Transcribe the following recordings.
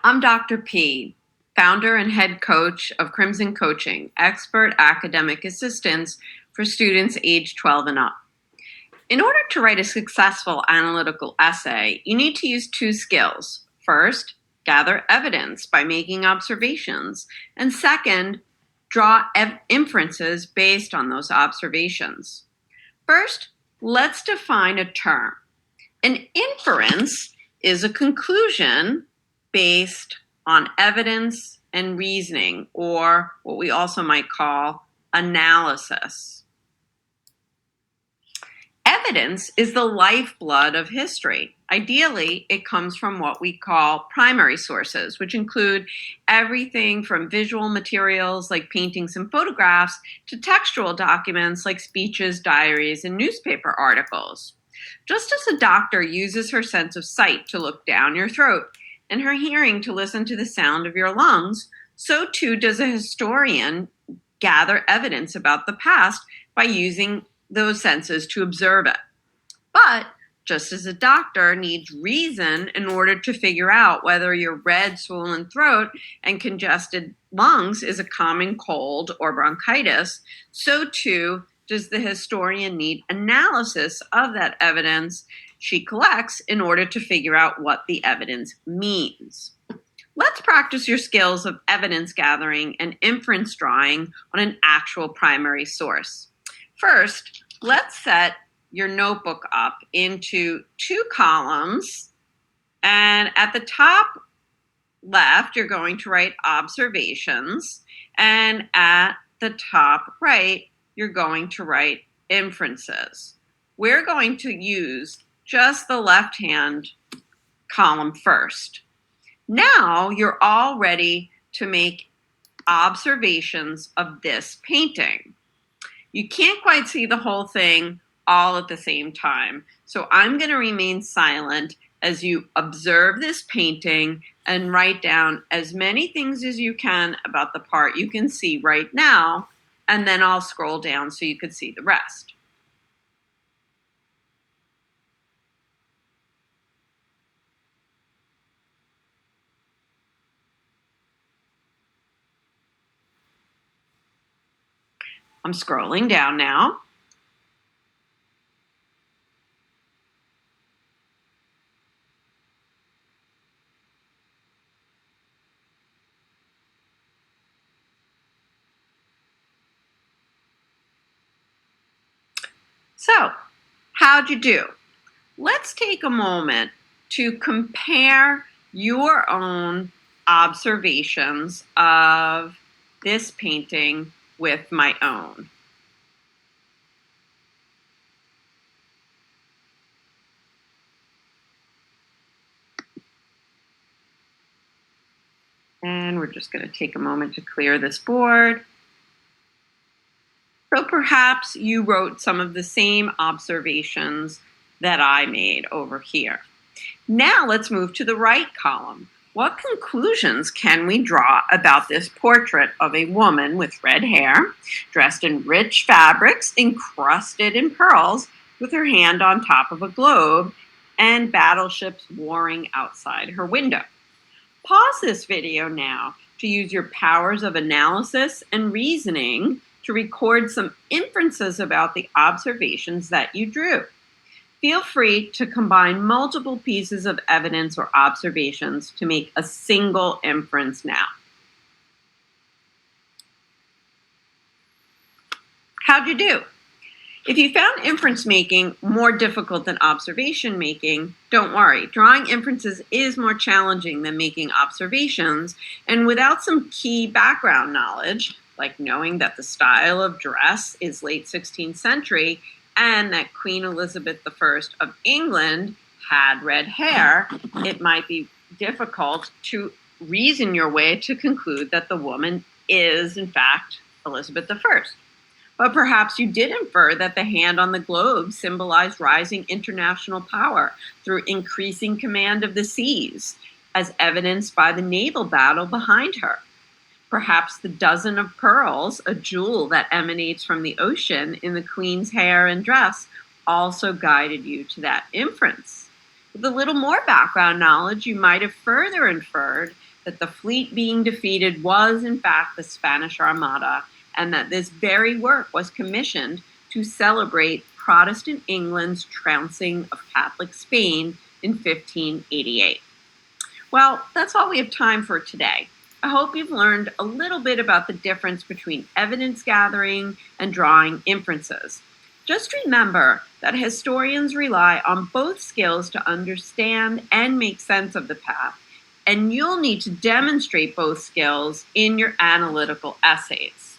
I'm Dr. P, founder and head coach of Crimson Coaching, expert academic assistance for students age 12 and up. In order to write a successful analytical essay, you need to use two skills. First, gather evidence by making observations, and second, draw inferences based on those observations. First, let's define a term. An inference is a conclusion based on evidence and reasoning, or what we also might call analysis. Evidence is the lifeblood of history. Ideally, it comes from what we call primary sources, which include everything from visual materials like paintings and photographs to textual documents like speeches, diaries, and newspaper articles. Just as a doctor uses her sense of sight to look down your throat and her hearing to listen to the sound of your lungs, so too does a historian gather evidence about the past by using those senses to observe it. But just as a doctor needs reason in order to figure out whether your red, swollen throat and congested lungs is a common cold or bronchitis, so too does the historian need analysis of that evidence she collects in order to figure out what the evidence means. Let's practice your skills of evidence gathering and inference drawing on an actual primary source. First, let's set your notebook up into two columns, and at the top left, you're going to write observations, and at the top right, you're going to write inferences. We're going to use just the left-hand column first. Now you're all ready to make observations of this painting. You can't quite see the whole thing all at the same time, so I'm going to remain silent as you observe this painting and write down as many things as you can about the part you can see right now, and then I'll scroll down so you could see the rest. I'm scrolling down now. So, how'd you do? Let's take a moment to compare your own observations of this painting with my own. And we're just going to take a moment to clear this board. So perhaps you wrote some of the same observations that I made over here. Now let's move to the right column. What conclusions can we draw about this portrait of a woman with red hair, dressed in rich fabrics encrusted in pearls, with her hand on top of a globe, and battleships warring outside her window? Pause this video now to use your powers of analysis and reasoning to record some inferences about the observations that you drew. Feel free to combine multiple pieces of evidence or observations to make a single inference now. How'd you do? If you found inference making more difficult than observation making, don't worry. Drawing inferences is more challenging than making observations, and without some key background knowledge, like knowing that the style of dress is late 16th century and that Queen Elizabeth I of England had red hair, it might be difficult to reason your way to conclude that the woman is, in fact, Elizabeth I. But perhaps you did infer that the hand on the globe symbolized rising international power through increasing command of the seas, as evidenced by the naval battle behind her. Perhaps the dozen of pearls, a jewel that emanates from the ocean in the Queen's hair and dress, also guided you to that inference. With a little more background knowledge, you might have further inferred that the fleet being defeated was, in fact, the Spanish Armada, and that this very work was commissioned to celebrate Protestant England's trouncing of Catholic Spain in 1588. Well, that's all we have time for today. I hope you've learned a little bit about the difference between evidence gathering and drawing inferences. Just remember that historians rely on both skills to understand and make sense of the past, and you'll need to demonstrate both skills in your analytical essays.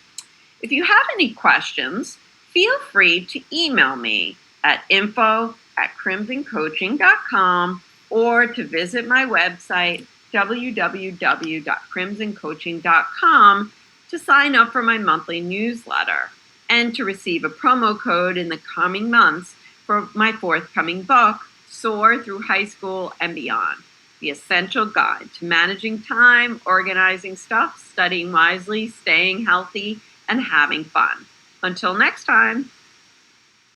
If you have any questions, feel free to email me at info@crimsoncoaching.com or to visit my website, www.crimsoncoaching.com, to sign up for my monthly newsletter and to receive a promo code in the coming months for my forthcoming book, Soar Through High School and Beyond, the essential guide to managing time, organizing stuff, studying wisely, staying healthy, and having fun. Until next time.